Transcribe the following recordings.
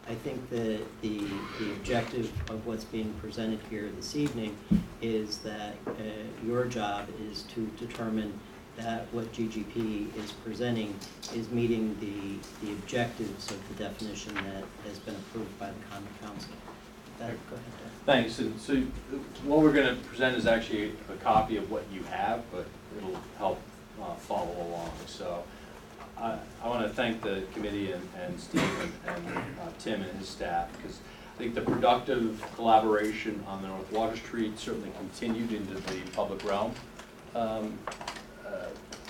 I think that the objective of what's being presented here this evening is that your job is to determine that what GGP is presenting is meeting the objectives of the definition that has been approved by the Common Council. Go ahead, Dan. Thanks. And so what we're going to present is actually a copy of what you have, but it'll help follow along. So I want to thank the committee and Steve and Tim and his staff, because I think the productive collaboration on the North Water Street certainly continued into the public realm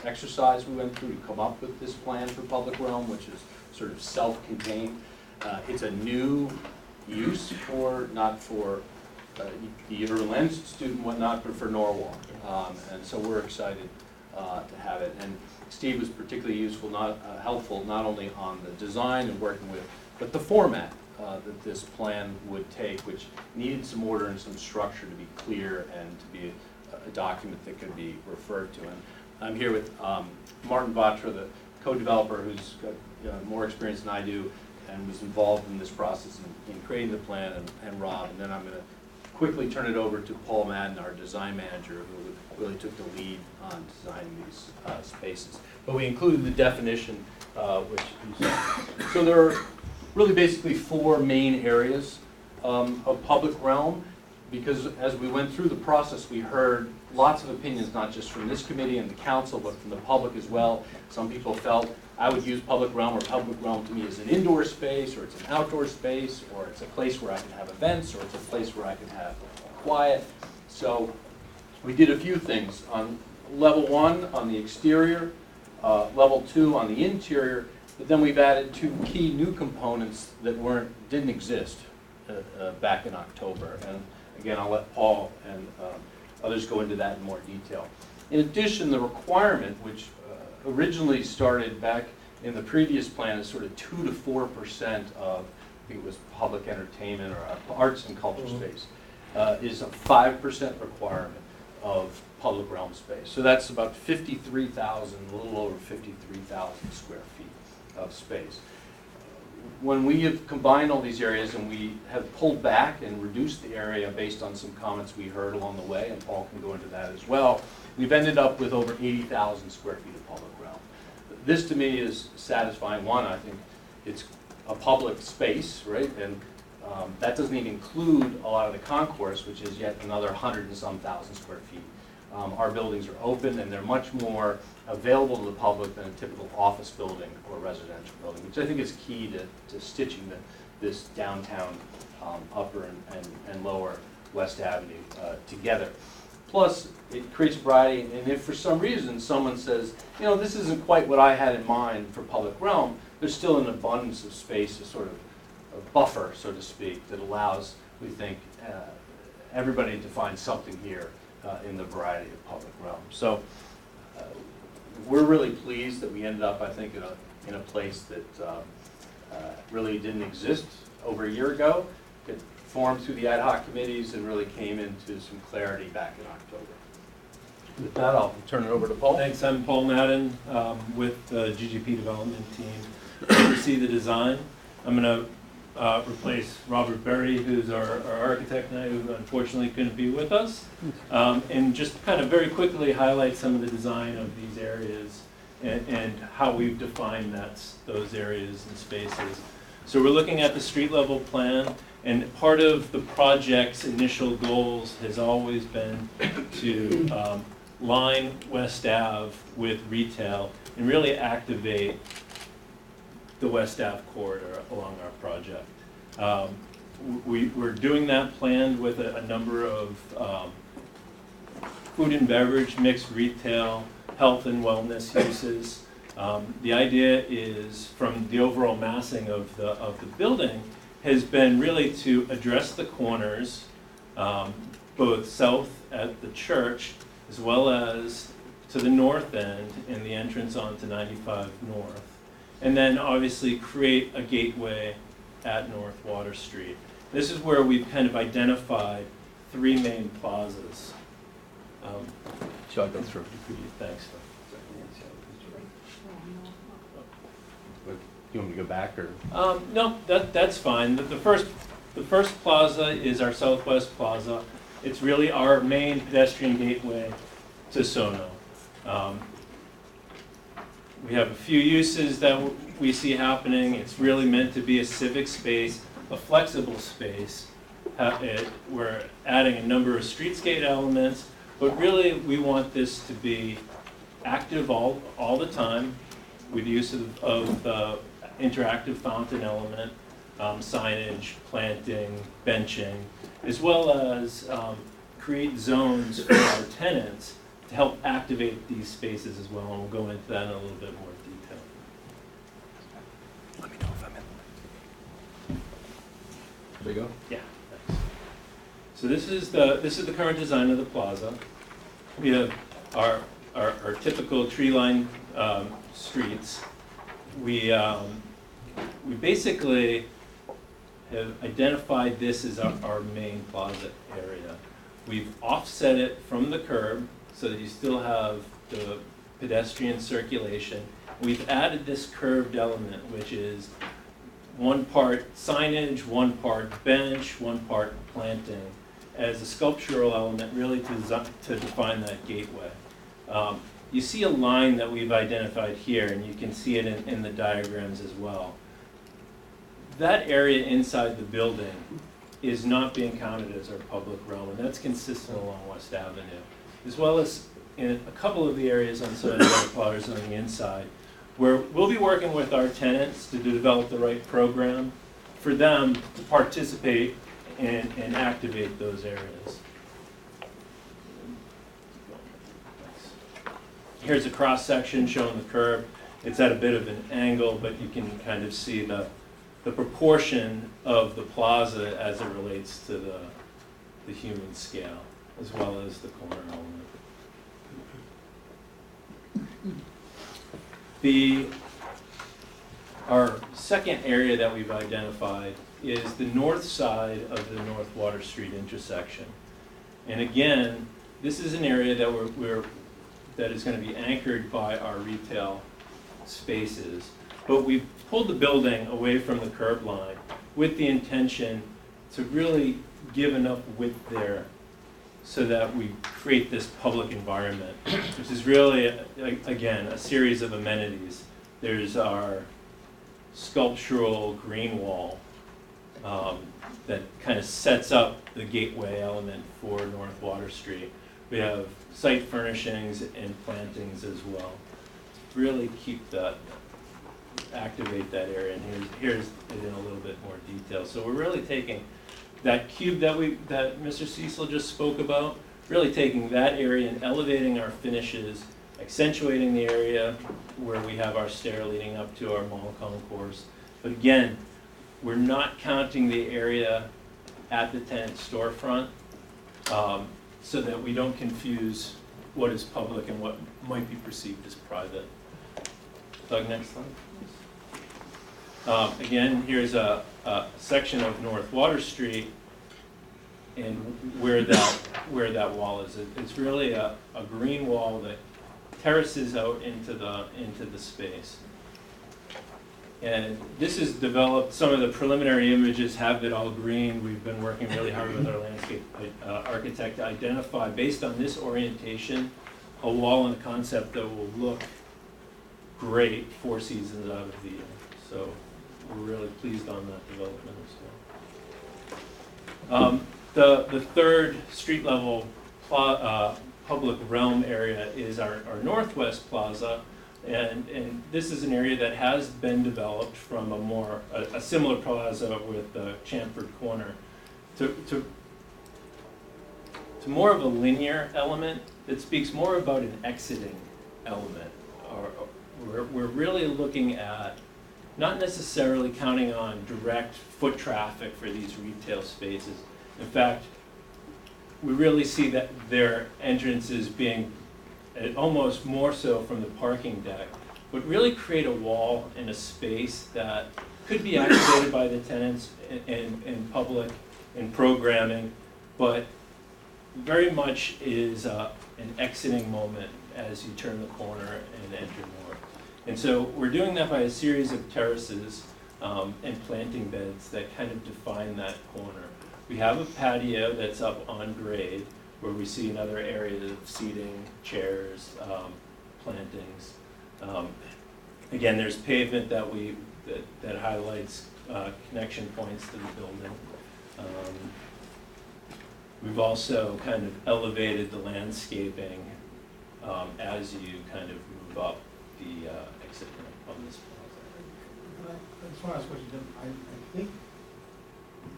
exercise we went through to come up with this plan for public realm, which is sort of self-contained. It's a new use not for the Urban Land Institute and whatnot, but for Norwalk. And so we're excited to have it. And Steve was particularly helpful not only on the design and working with, but the format that this plan would take, which needed some order and some structure to be clear and to be a document that could be referred to. And I'm here with Martin Batra, the co-developer, who's got more experience than I do and was involved in this process in creating the plan, and Rob. And then I'm going to quickly turn it over to Paul Madden, our design manager, who really took the lead on designing these spaces. But we included the definition, which you saw. So there are really basically four main areas of public realm, because as we went through the process, we heard lots of opinions, not just from this committee and the council, but from the public as well. Some people felt I would use public realm, or public realm to me is an indoor space, or it's an outdoor space, or it's a place where I can have events, or it's a place where I can have quiet. So we did a few things. On level 1, on the exterior, level 2 on the interior, but then we've added 2 key new components that didn't exist back in October. And again, I'll let Paul and others go into that in more detail. In addition, the requirement, which originally started back in the previous plan as sort of 2 to 4% of, I think it was public entertainment or arts and culture space, is a 5% requirement of public realm space. So that's about 53,000, a little over 53,000 square feet of space. When we have combined all these areas and we have pulled back and reduced the area based on some comments we heard along the way, and Paul can go into that as well, we've ended up with over 80,000 square feet of public realm. This to me is satisfying. One, I think it's a public space, right? And that doesn't even include a lot of the concourse, which is yet another 100 and some thousand square feet. Our buildings are open and they're much more available to the public than a typical office building or residential building, which I think is key to stitching this downtown upper and lower West Avenue together. Plus, it creates variety, and if for some reason someone says, you know, this isn't quite what I had in mind for public realm, there's still an abundance of space, a sort of a buffer, so to speak, that allows, we think, everybody to find something here in the variety of public realm. So we're really pleased that we ended up, I think, in a place that really didn't exist over a year ago. It formed through the ad hoc committees and really came into some clarity back in October. With that, I'll turn it over to Paul. Thanks. I'm Paul Madden with the GGP development team. I oversee the design. I'm going to replace Robert Berry, who's our architect now, who unfortunately couldn't be with us, and just kind of very quickly highlight some of the design of these areas and how we've defined those areas and spaces. So we're looking at the street level plan, and part of the project's initial goals has always been to line West Ave with retail and really activate the West Ave corridor along our project. We're doing that planned with a number of food and beverage, mixed retail, health and wellness uses. The idea is, from the overall massing of the building, has been really to address the corners, both south at the church as well as to the north end and the entrance onto 95 North. And then obviously create a gateway at North Water Street. This is where we've kind of identified 3 main plazas. Shall I go through? Thanks. You want me to go back, or? No, that's fine. The first plaza is our Southwest Plaza. It's really our main pedestrian gateway to SoNo. We have a few uses that we see happening. It's really meant to be a civic space, a flexible space. We're adding a number of streetscape elements, but really we want this to be active all the time with use of the interactive fountain element, signage, planting, benching, as well as create zones for our tenants to help activate these spaces as well, and we'll go into that in a little bit more detail. Let me know if I'm in. There you go. Yeah. Thanks. So this is the current design of the plaza. We have our typical tree-lined streets. We basically have identified this as our main plaza area. We've offset it from the curb so that you still have the pedestrian circulation. We've added this curved element, which is one part signage, one part bench, one part planting, as a sculptural element really to define that gateway. You see a line that we've identified here, and you can see it in the diagrams as well. That area inside the building is not being counted as our public realm, and that's consistent along West Avenue, as well as in a couple of the areas on some of the other plotters on the inside, where we'll be working with our tenants to develop the right program for them to participate and activate those areas. Here's a cross section showing the curb. It's at a bit of an angle, but you can kind of see the proportion of the plaza as it relates to the human scale, as well as the corner element. Our second area that we've identified is the north side of the North Water Street intersection. And again, this is an area that that is going to be anchored by our retail spaces. But we've pulled the building away from the curb line with the intention to really give enough width there so that we create this public environment, which is really, again, a series of amenities. There's our sculptural green wall that kind of sets up the gateway element for North Water Street. We have site furnishings and plantings as well. Really activate that area, and here's it in a little bit more detail. So we're really taking that cube that Mr. Cecil just spoke about, really taking that area and elevating our finishes, accentuating the area where we have our stair leading up to our mall concourse. But again, we're not counting the area at the tenant storefront so that we don't confuse what is public and what might be perceived as private. Doug, next slide. Again, here's a section of North Water Street and where that wall is. It's really a green wall that terraces out into the space. And this is developed, some of the preliminary images have it all green. We've been working really hard with our landscape architect to identify, based on this orientation, a wall and a concept that will look great 4 seasons out of the year. So we're really pleased on that development as well. The third street level public realm area is our Northwest Plaza. And this is an area that has been developed from a similar plaza with Chamford Corner to more of a linear element that speaks more about an exiting element. We're really looking at not necessarily counting on direct foot traffic for these retail spaces. In fact, we really see that their entrances being almost more so from the parking deck, but really create a wall and a space that could be activated by the tenants in public and programming, but very much is an exiting moment as you turn the corner and enter more. And so we're doing that by a series of terraces and planting beds that kind of define that corner. We have a patio that's up on grade where we see another area of seating, chairs, plantings. Again, there's pavement that highlights connection points to the building. We've also kind of elevated the landscaping as you kind of move up the exit ramp on this plaza. I just want to ask a question, Jim. I think,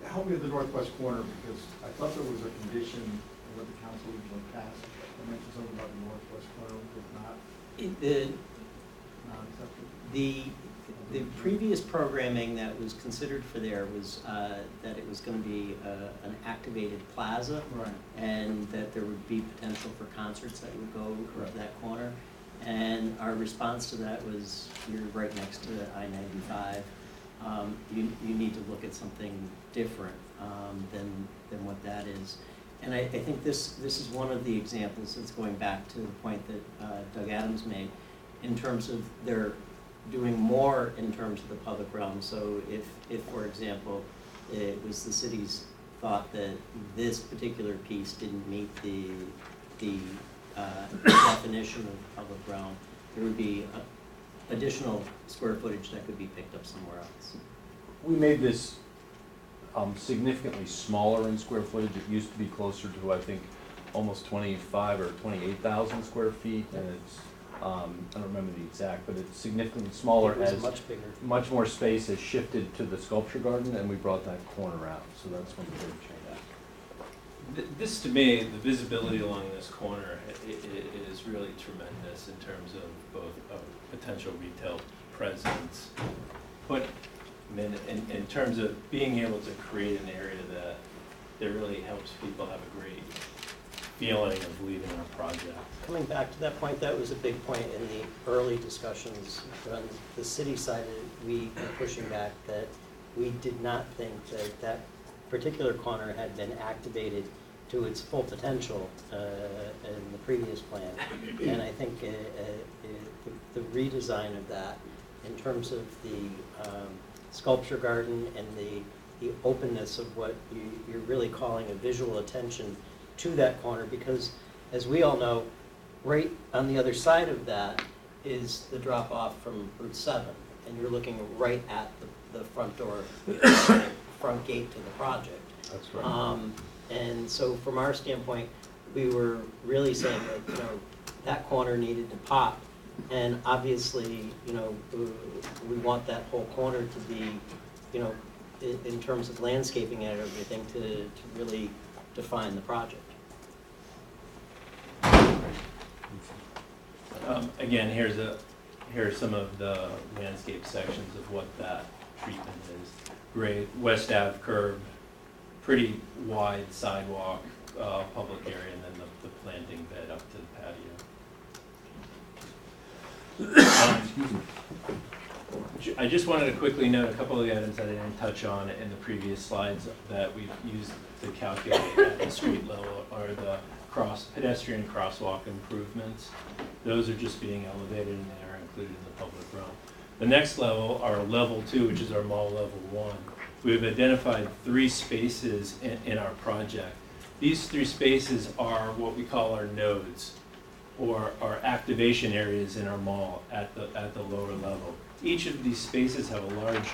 help me with the northwest corner, because I thought there was a condition in what the council usually passed that mentioned something about the northwest corner was not accepted. The previous programming that was considered for there was that it was going to be an activated plaza, Right. and that there would be potential for concerts that would go to that corner. And our response to that was, you're right next to I-95. You need to look at something different than what that is. And I think this is one of the examples that's going back to the point that Doug Adams made in terms of their doing more in terms of the public realm. So if for example, it was the city's thought that this particular piece didn't meet the definition of public realm, there would be additional square footage that could be picked up somewhere else. We made this significantly smaller in square footage. It used to be closer to, I think, almost 25 or 28,000 square feet, and it's, I don't remember the exact, but it's significantly smaller It was as much bigger. much more space has shifted to the sculpture garden, and we brought that corner out, so that's when the big change. This, to me, the visibility along this corner is really tremendous in terms of both a potential retail presence, but in terms of being able to create an area that really helps people have a great feeling of leaving our project. Coming back to that point, that was a big point in the early discussions. On the city side, we were pushing back that we did not think that that particular corner had been activated to its full potential in the previous plan. And I think the redesign of that in terms of the sculpture garden and the openness of what you're really calling a visual attention to that corner, because as we all know, right on the other side of that is the drop off from Route 7, and you're looking right at the front door, front gate to the project. That's right. And so from our standpoint, we were really saying that, that corner needed to pop. And obviously, we want that whole corner to be, in terms of landscaping and everything, to really define the project. Again, here's some of the landscape sections of what that treatment is. Great West Ave curb, pretty wide sidewalk, public area, and then the planting bed up to the patio. I just wanted to quickly note a couple of the items that I didn't touch on in the previous slides that we've used to calculate at the street level are the pedestrian crosswalk improvements. Those are just being elevated and they are included in the public realm. The next level are level 2, which is our mall level 1. We've identified 3 spaces in our project. These 3 spaces are what we call our nodes, or our activation areas in our mall at the lower level. Each of these spaces have a large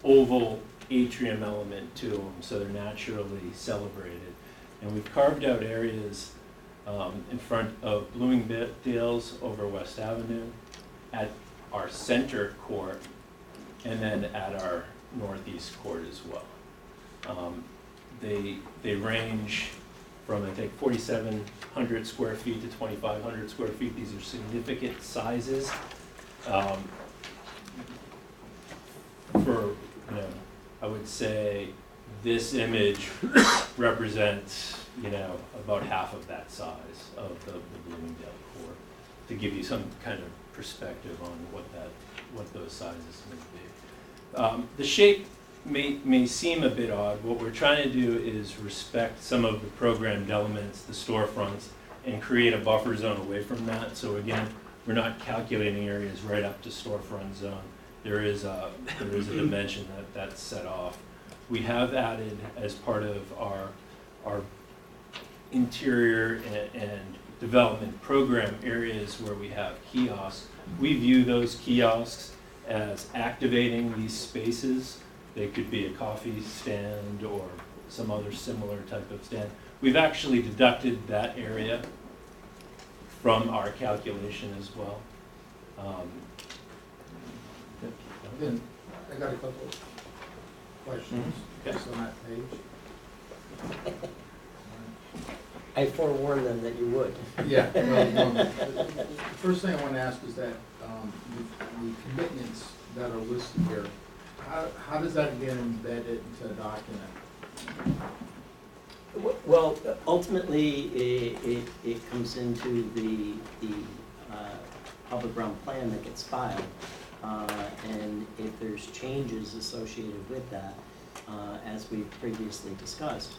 oval atrium element to them, so they're naturally celebrated. And we've carved out areas in front of Bloomingdale's over West Avenue, at our center court, and then at our northeast court as well. They range from, I think, 4,700 square feet to 2,500 square feet. These are significant sizes. I would say this image represents, about half of that size of the Bloomingdale court, to give you some kind of perspective on what those sizes may be. The shape may seem a bit odd. What we're trying to do is respect some of the programmed elements, the storefronts, and create a buffer zone away from that. So again, we're not calculating areas right up to storefront zone. There is a dimension that's set off. We have added, as part of our interior and development program, areas where we have kiosks. We view those kiosks as activating these spaces. They could be a coffee stand or some other similar type of stand. We've actually deducted that area from our calculation as well. Then, I got a couple of questions, Okay. just on that page. I forewarned them that you would. Yeah, well, the first thing I want to ask is that, the commitments that are listed here, how does that get embedded into a document? Well, ultimately, it comes into the public realm plan that gets filed. And if there's changes associated with that, as we've previously discussed,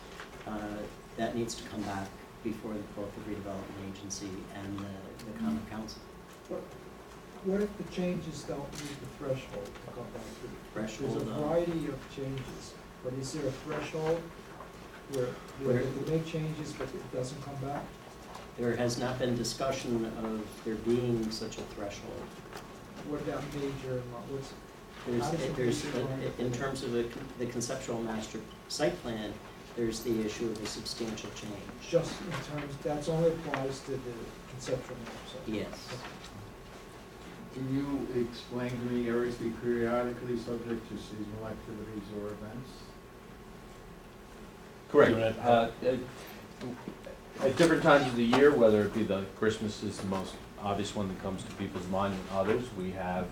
that needs to come back before both the redevelopment agency and the common council. What if the changes don't meet the threshold to come back to? Threshold There's a of- variety of changes, but is there a threshold where Where- they make changes but it doesn't come back? There has not been discussion of there being such a threshold. What about major, what's, How does it There's, major line- in terms of the conceptual master site plan, there's the issue of a substantial change. just in terms, that's only applies to the conceptual map, so. Yes. Can you explain to me areas be periodically subject to seasonal activities or events? Correct. Do you wanna- At different times of the year, whether it be Christmas is the most obvious one that comes to people's mind and others, we have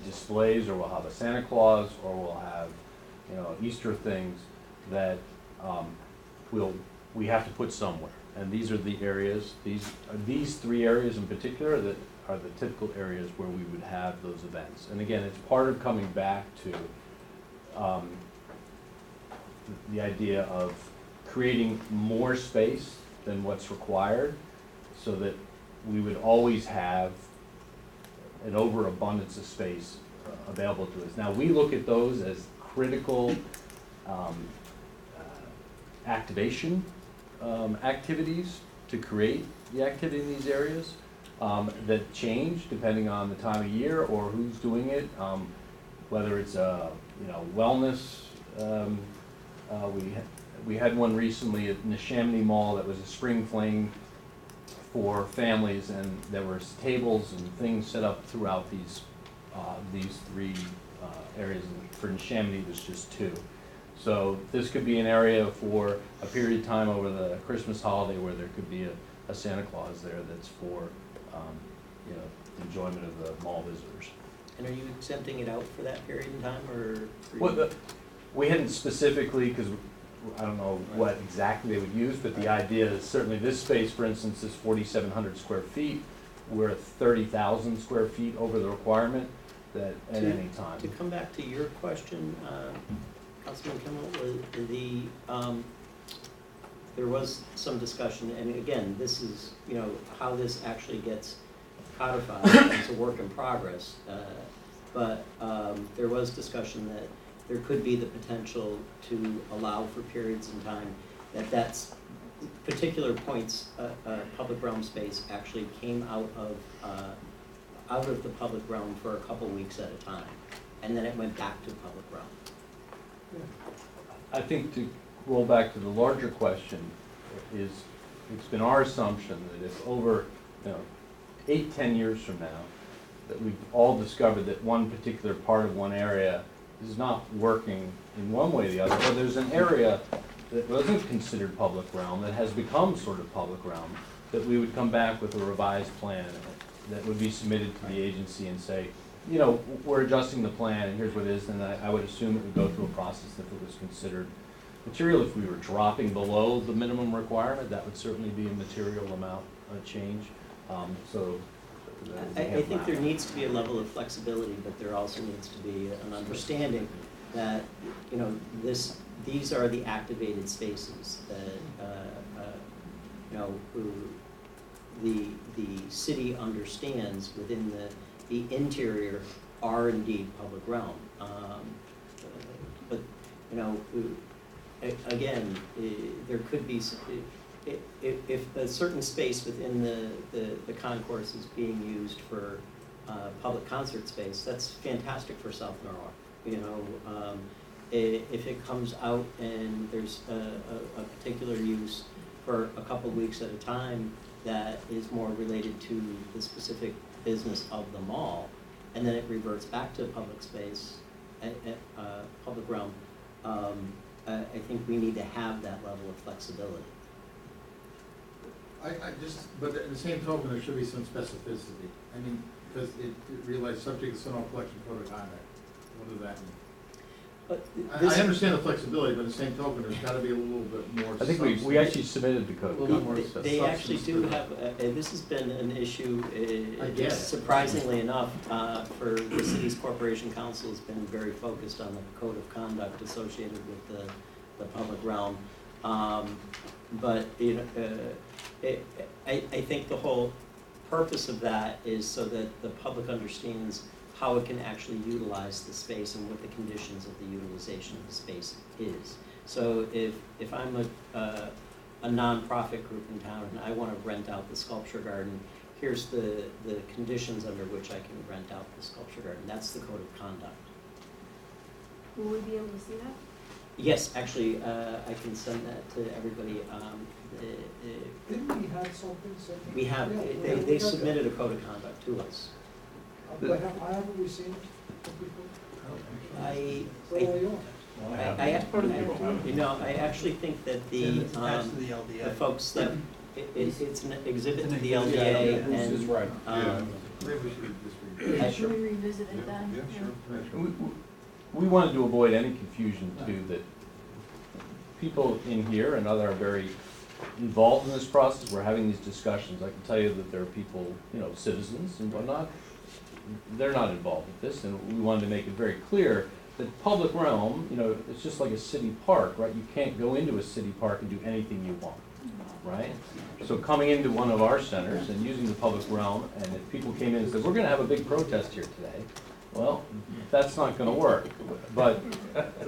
displays, or we'll have a Santa Claus, or we'll have, Easter things that we have to put somewhere. And these are the areas, these three areas in particular that are the typical areas where we would have those events. And again, it's part of coming back to the idea of creating more space than what's required, so that we would always have an overabundance of space available to us. Now, we look at those as critical activation activities to create the activity in these areas that change depending on the time of year or who's doing it, whether it's wellness. We had one recently in the Chamonix Mall that was a spring fling for families, and there were tables and things set up throughout these three areas. And for Chamonix, there's just two. So this could be an area for a period of time over the Christmas holiday where there could be a Santa Claus there that's for enjoyment of the mall visitors. And are you exempting it out for that period in time, or? Well, we hadn't specifically, because I don't know what exactly they would use, but the idea is certainly this space, for instance, is 4,700 square feet. We're 30,000 square feet over the requirement that at any time. To come back to your question, Councilman Kimmel, there was some discussion, and again, this is, how this actually gets codified. It's a work in progress, but there was discussion that there could be the potential to allow for periods in time that's particular points, public realm space actually came out of the public realm for a couple weeks at a time, and then it went back to public realm. I think to roll back to the larger question is, it's been our assumption that if over 8-10 years from now, that we've all discovered that one particular part of one area is not working in one way or the other, or there's an area that wasn't considered public realm that has become sort of public realm, that we would come back with a revised plan that would be submitted to the agency and say, we're adjusting the plan, and here's what it is, and I would assume it would go through a process if it was considered material. If we were dropping below the minimum requirement, that would certainly be a material amount of change. I think there needs to be a level of flexibility, but there also needs to be an understanding that, these are the activated spaces that, the city understands within the interior are indeed public realm. But, you know, again, there could be, if a certain space within the concourse is being used for public concert space, that's fantastic for South Norwalk. You know, if it comes out and there's a particular use for a couple weeks at a time that is more related to the specific business of the mall, and then it reverts back to public space, public realm, I think we need to have that level of flexibility. But in the same token, there should be some specificity. I mean, because it realized subject to SoNo collection code of conduct. What does that mean? But I understand the flexibility, but in the same token, there's gotta be a little bit more. I think we actually submitted the code. A little more They actually do have, this has been an issue, I get it. surprisingly enough, for the city's corporation council has been very focused on the code of conduct associated with the public realm. But, you know, I think the whole purpose of that is so that the public understands how it can actually utilize the space and what the conditions of the utilization of the space is. So if I'm a nonprofit group in town and I want to rent out the sculpture garden, here's the conditions under which I can rent out the sculpture garden. That's the code of conduct. Will we be able to see that? Yes, actually, I can send that to everybody. Didn't we have something? We have, Yeah, they submitted a code of conduct to us. But haven't we seen it before? I Early on. you know, I actually think that the folks that, it's an exhibit to the LDA and. Maybe we should just read. Should we revisit it then? Yeah, sure. We wanted to avoid any confusion too, that people in here and other are very involved in this process. We're having these discussions. I can tell you that there are people, you know, citizens and whatnot, they're not involved with this, and we wanted to make it very clear that public realm, you know, it's just like a city park, right? You can't go into a city park and do anything you want, right? So coming into one of our centers and using the public realm, and if people came in and said, we're gonna have a big protest here today, well, that's not gonna work, but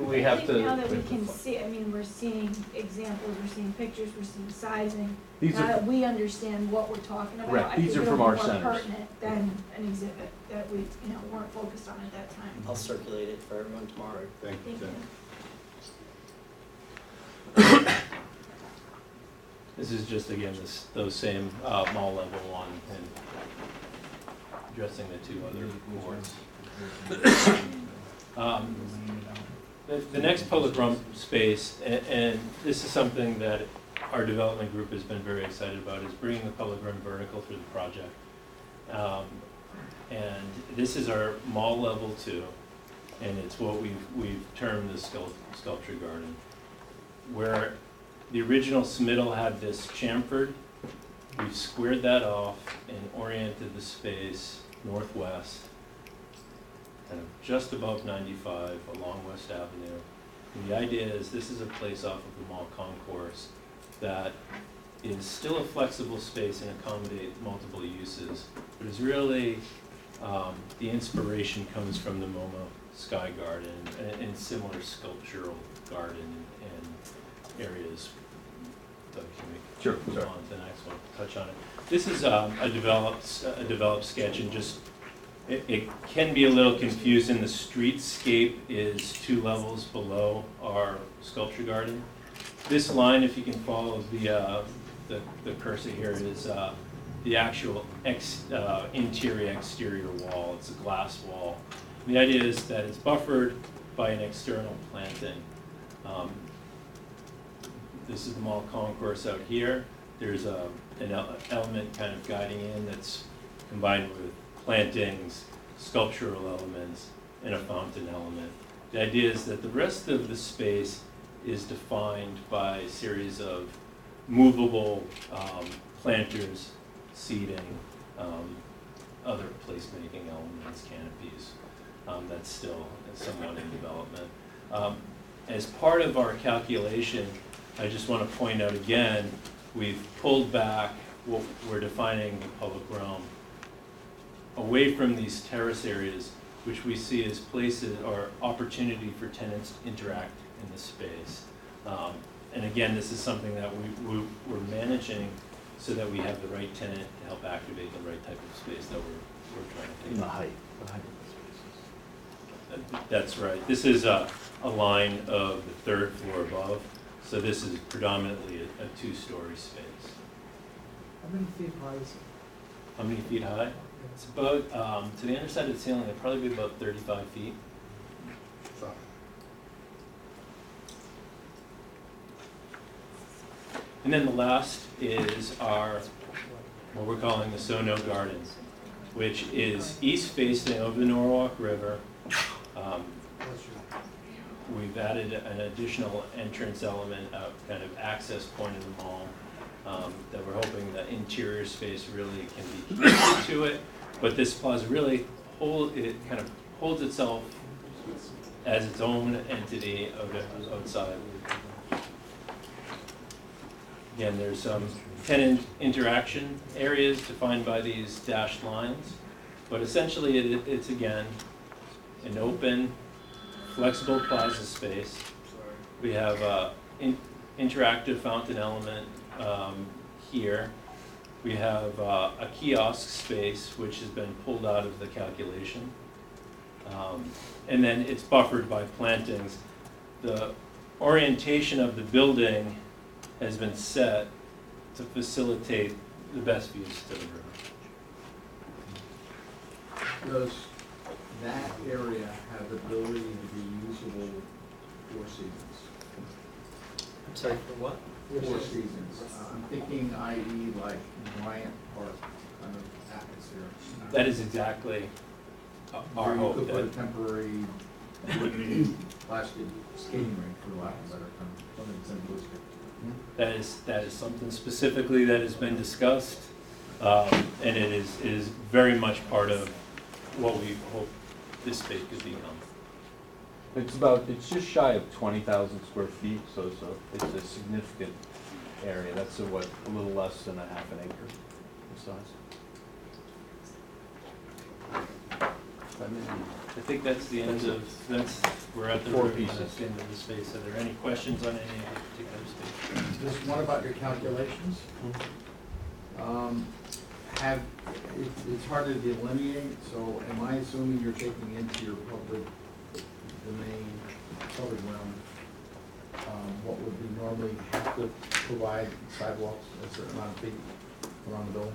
we have to. I think now that we can see, I mean, we're seeing examples, we're seeing pictures, we're seeing sizing. These Now are, that we understand what we're talking about, Right, I these think are it'll from be our more centers. pertinent than an exhibit that we, you know, weren't focused on at that time. I'll circulate it for everyone tomorrow. Thank Thank you. This is just, again, those same mall level one and addressing the two other boards. The next public realm space, and this is something that our development group has been very excited about, is bringing the public realm vertical through the project. And this is our mall level 2, and it's what we've termed the sculpture garden, where the original submittal had this chamfered. We've squared that off and oriented the space northwest, kind of just above 95 along West Avenue. And the idea is this is a place off of the mall concourse that is still a flexible space and accommodate multiple uses, but is really, the inspiration comes from the MoMA Sky Garden and similar sculptural garden and areas. Doug, can we Sure, move sorry. on to the next one, touch on it? This is a developed sketch, and just, it can be a little confusing. The streetscape is 2 levels below our sculpture garden. This line, if you can follow the cursor here, is the actual interior exterior wall. It's a glass wall. The idea is that it's buffered by an external planting. This is the mall concourse out here. There's an element kind of guiding in that's combined with plantings, sculptural elements, and a fountain element. The idea is that the rest of the space is defined by a series of movable planters, seating, other placemaking elements, canopies. That's still somewhat in development. As part of our calculation, I just want to point out again, we've pulled back we're defining the public realm away from these terrace areas, which we see as places or opportunity for tenants to interact in the space. And again, this is something that we're managing so that we have the right tenant to help activate the right type of space that we're trying to take. In the height. That's right. This is a line of the third floor above, so this is predominantly a two-story space. How many feet high is it? How many feet high? It's about, to the underside of the ceiling, it'd probably be about 35 feet. And then the last is our, what we're calling the SoNo Garden, which is east facing over the Norwalk River. We've added an additional entrance element, a kind of access point in the mall, that we're hoping the interior space really can be connected to it. But this plaza really kind of holds itself as its own entity outside. Again, there's some tenant interaction areas defined by these dashed lines, but essentially it's again an open, flexible plaza space. We have interactive fountain element here. We have a kiosk space which has been pulled out of the calculation. And then it's buffered by plantings. The orientation of the building has been set to facilitate the best views to the river. Does that area have the ability to be usable for seasons? I'm sorry, for what? Four seasons. I'm thinking i.e. like Bryant Park kind of atmosphere. That is exactly our Where you hope. could put a That, temporary wooden plastic skating rink, for lack of a better term, something simplistic. that is something specifically that has been discussed, and it is very much part of what we hope this space could become. It's just shy of 20,000 square feet, so it's a significant area. That's a little less than a half an acre in size. I think that's the end of, we're at the Four river, pieces. that's the end of the space. Are there any questions on any of the particular space? Just one about your calculations. It's hard to delineate, so am I assuming you're taking into your public domain, public realm, what would we normally have to provide sidewalks a certain amount of feet around the building?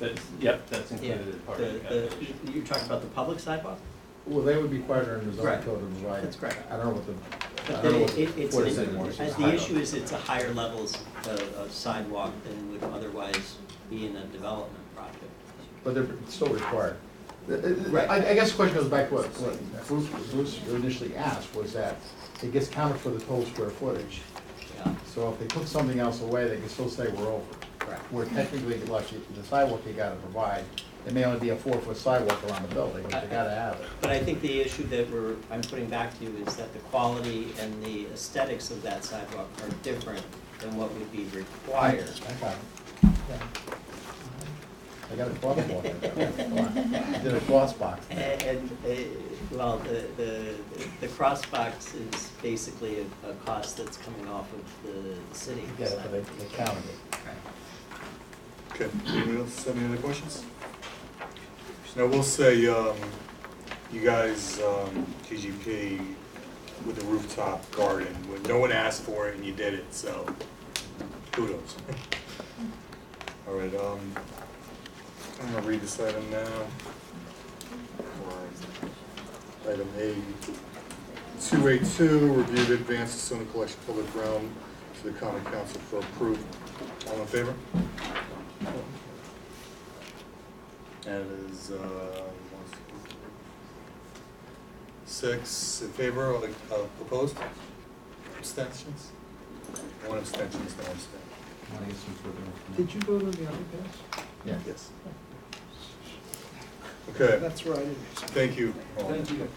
That's included as part of the The, calculation. you're talking about the public sidewalk? Well, they would be quieter under the zoning Right. code to provide. That's correct. I don't know what the, But I don't know it's what an- it's anymore. It's just the higher. issue is it's a higher levels of sidewalk than would otherwise be in a development project. But they're still required. Right. I guess the question goes back to what Bruce initially asked, was that it gets counted for the total square footage. Yeah. So if they took something else away, they can still say we're over. Correct. Where technically, like the sidewalk you gotta provide, it may only be a 4-foot sidewalk around the building, but you gotta have it. But I think the issue that I'm putting back to you is that the quality and the aesthetics of that sidewalk are different than what would be required. I got it. I got a crosswalk. I did a cross box. And, well, the cross box is basically a cost that's coming off of the city. Yeah, but they counted it. Right. Okay, anyone else have any other questions? Now, we'll say, you guys, GGP, with the rooftop garden, when no one asked for it and you did it, so kudos. All right, I'm gonna read this item now. Or item A, 282, review the advance of SoNo collection public realm to the common council for approval. All in favor? That is, 6 in favor, opposed? Abstentions? One abstention is no abstention. Wanna get some further information? Did you vote on the other page? Yeah. Yes. Okay, That's right. thank you all. Thank you.